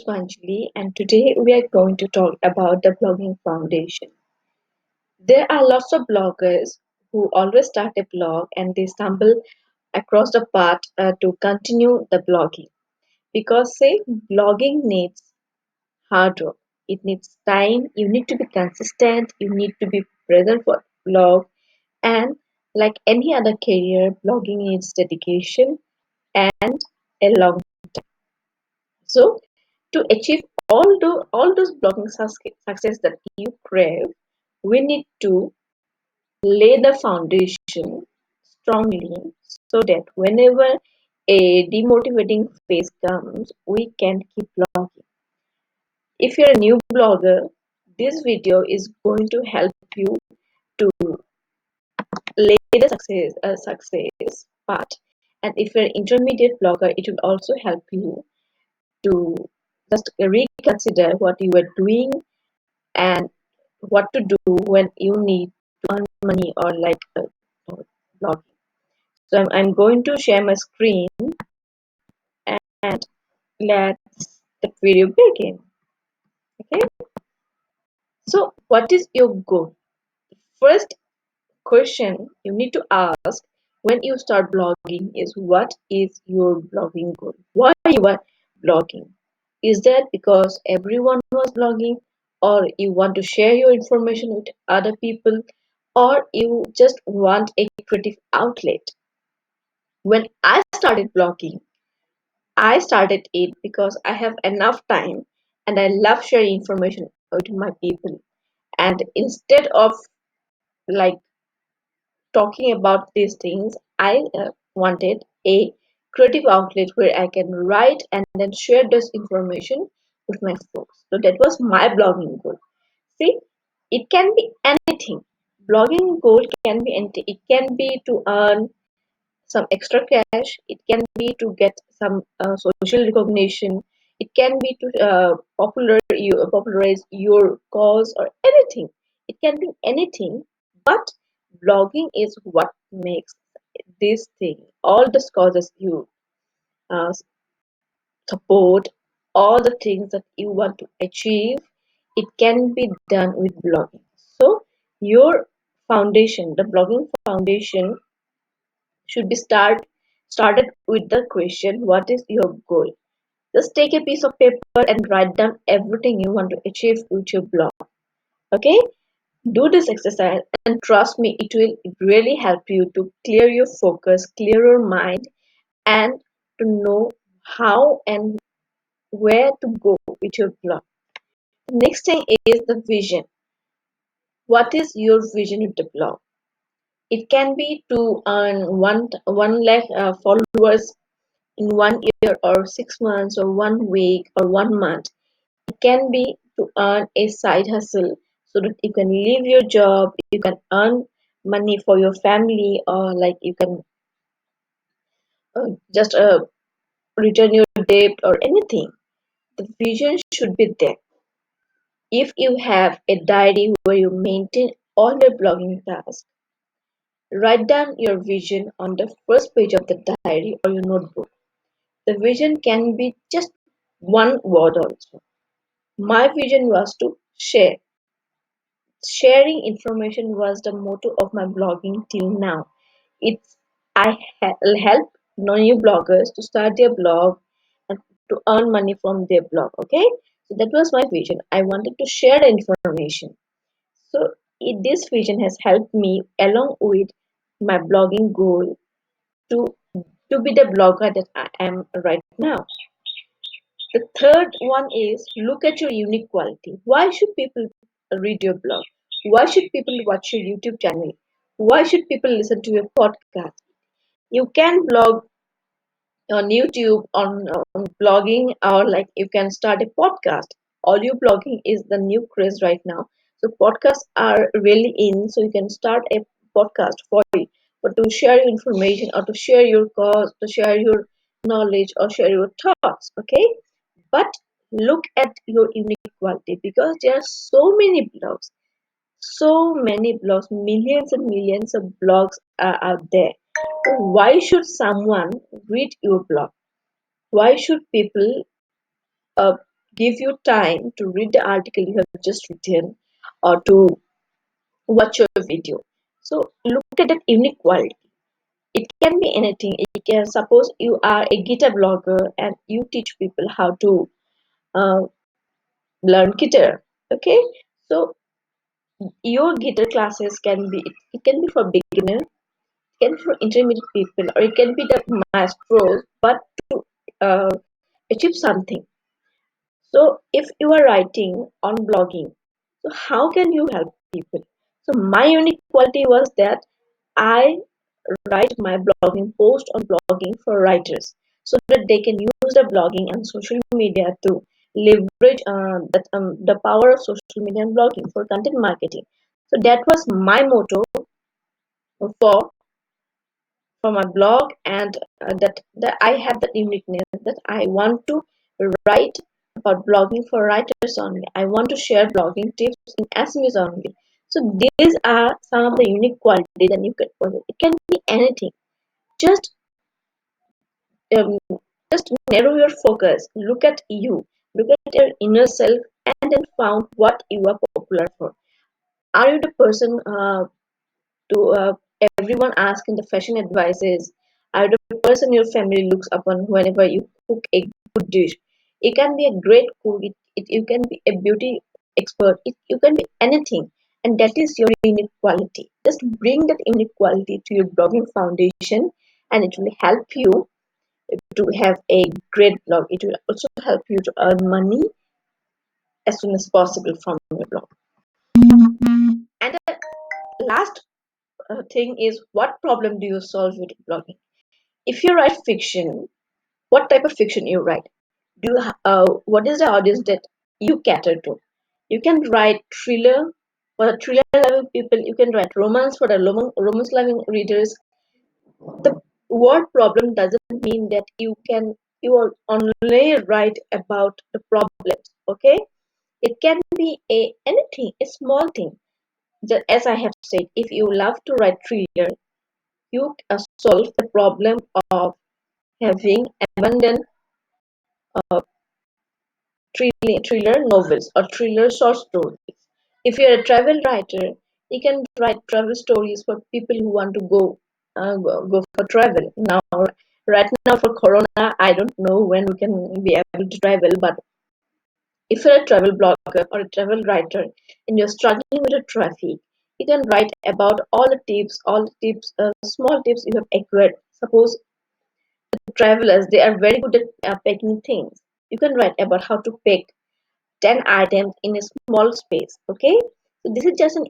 Pushpanjali, and today we are going to talk about the blogging foundation. There are lots of bloggers who always start a blog and they stumble across the path to continue the blogging because, say, blogging needs hard work. It needs time. You need to be consistent. You need to be present for blog, and like any other career, blogging needs dedication and a long. So to achieve all those blogging success that you crave, we need to lay the foundation strongly so that whenever a demotivating phase comes, we can keep blogging. If you're a new blogger, this video is going to help you to lay the success part. And if you're an intermediate blogger, it will also help you to just reconsider what you were doing and what to do when you need to earn money or like blogging. So I'm going to share my screen and let's the video begin. Okay. So what is your goal? First question you need to ask when you start blogging is what is your blogging goal? Why you are blogging? Is that because everyone was blogging, or you want to share your information with other people, or you just want a creative outlet? When I started blogging, I started it because I have enough time and I love sharing information with my people. And instead of like talking about these things, I wanted a creative outlet where I can write and then share this information with my folks. So that was my blogging goal. See, it can be anything. Blogging goal can be anything. It can be to earn some extra cash. It can be to get some social recognition. It can be to popularize your cause or anything. It can be anything, but blogging is what makes this thing. All the causes you uh, support, all the things that you want to achieve, it can be done with blogging. So your foundation, the blogging foundation, should be started with the question, what is your goal? Just take a piece of paper and write down everything you want to achieve with your blog. Okay, do this exercise and trust me, it will really help you to clear your focus, clear your mind, and to know how and where to go with your blog. Next thing is the vision. What is your vision with the blog? It can be to earn one lakh followers in 1 year or 6 months or 1 week or 1 month. It can be to earn a side hustle so that you can leave your job, you can earn money for your family, or like you can just return your debt or anything. The vision should be there. If you have a diary where you maintain all your blogging tasks, write down your vision on the first page of the diary or your notebook. The vision can be just one word also. My vision was to share. Sharing information was the motto of my blogging till now. It's I help new bloggers to start their blog and to earn money from their blog. Okay, so that was my vision. I wanted to share the information. So this vision has helped me along with my blogging goal to to be the blogger that I am right now. The third one is look at your unique quality. Why should people read your blog? Why should people watch your YouTube channel? Why should people listen to your podcast? You can blog on YouTube, on blogging, or like you can start a podcast. Audio blogging is the new craze right now. So podcasts are really in. So you can start a podcast for you, but to share your information or to share your cause, to share your knowledge or share your thoughts. Okay, but look at your unique quality because there are so many blogs, millions and millions of blogs are out there. Why should someone read your blog? Why should people uh, give you time to read the article you have just written or to watch your video. So look at that unique quality. It can be anything. It can suppose you are a guitar blogger and you teach people how to uh, learn guitar. Okay, so your guitar classes can be it can be for beginner, it can be for intermediate people, or it can be the maestros, but to uh, achieve something. So if you are writing on blogging, so how can you help people? So my unique quality was that I write my blogging post on blogging for writers so that they can use the blogging and social media to leverage the power of social media and blogging for content marketing. So that was my motto for for my blog, and that I have that uniqueness that I want to write about blogging for writers only. I want to share blogging tips in SMS only. So these are some of the unique qualities that you can possess. It can be anything. Just um, just narrow your focus. Look at you. Look at your inner self, and then found what you are popular for. Are you the person to everyone asking the fashion advices? Are you the person your family looks upon whenever you cook a good dish? It can be a great cook. You can be a beauty expert. You can be anything, and that is your unique quality. Just bring that unique quality to your blogging foundation, and it will help you to have a great blog. It will also help you to earn money as soon as possible from your blog. And the last thing is, what problem do you solve with blogging? If you write fiction, what type of fiction you write? What is the audience that you cater to? You can write thriller for the thriller loving people. You can write romance for the romance loving readers. The word problem doesn't mean that you will only write about the problems. Okay, it can be a anything, a small thing. Just as I have said, if you love to write thriller, you solve the problem of having abundant uh, thriller novels or thriller short stories. If you're a travel writer, you can write travel stories for people who want to go for travel. Now, right now for Corona, I don't know when we can be able to travel, but if you're a travel blogger or a travel writer and you're struggling with the traffic, you can write about all the tips, small tips you have acquired. Suppose travelers, they are very good at packing things. You can write about how to pack 10 items in a small space. Okay, so this is just an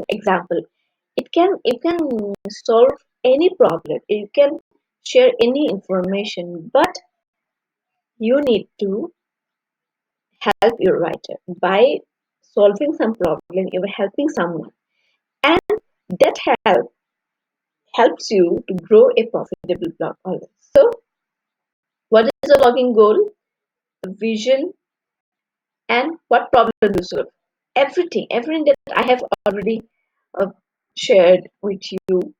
example. It can solve any problem. It can share any information, but you need to help your writer by solving some problem. You're helping someone, and that helps you to grow a profitable blog always. So what is the blogging goal? The vision, and what problem do you solve? Everything that I have already uh, shared with you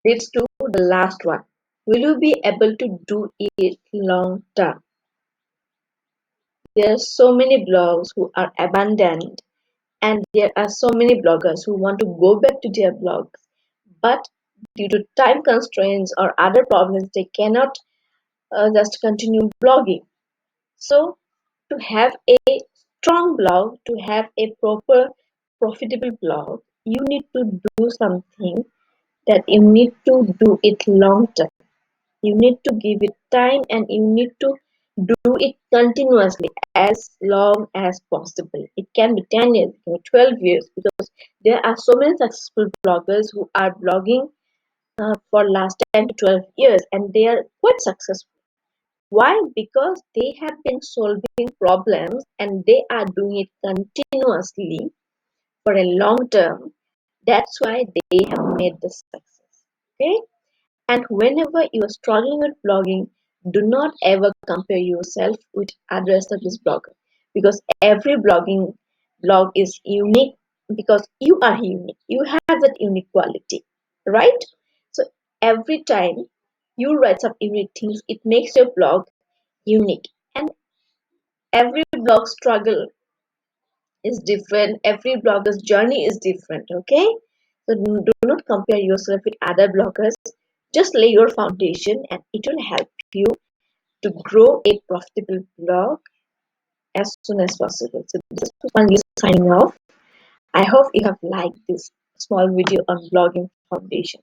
leads to the last one. Will you be able to do it long term? There are so many blogs who are abandoned, and there are so many bloggers who want to go back to their blogs, but due to time constraints or other problems, they cannot just continue blogging. So, to have a strong blog, to have a proper profitable blog, you need to do something that you need to do it long term. You need to give it time, and you need to do it continuously as long as possible. It can be 10 years, it can be 12 years, because there are so many successful bloggers who are blogging for last 10 to 12 years, and they are quite successful. Why? Because they have been solving problems and they are doing it continuously for a long term. That's why they have made the success. Okay? And whenever you are struggling with blogging, do not ever compare yourself with other established bloggers, because every blogging blog is unique, because you are unique. You have that unique quality, right? So every time you write some unique things, it makes your blog unique. And Every blog struggle is different, every blogger's journey is different. Okay, so do not compare yourself with other bloggers. Just lay your foundation and it will help you to grow a profitable blog as soon as possible. So this is Manli signing off. I hope you have liked this small video on blogging foundation.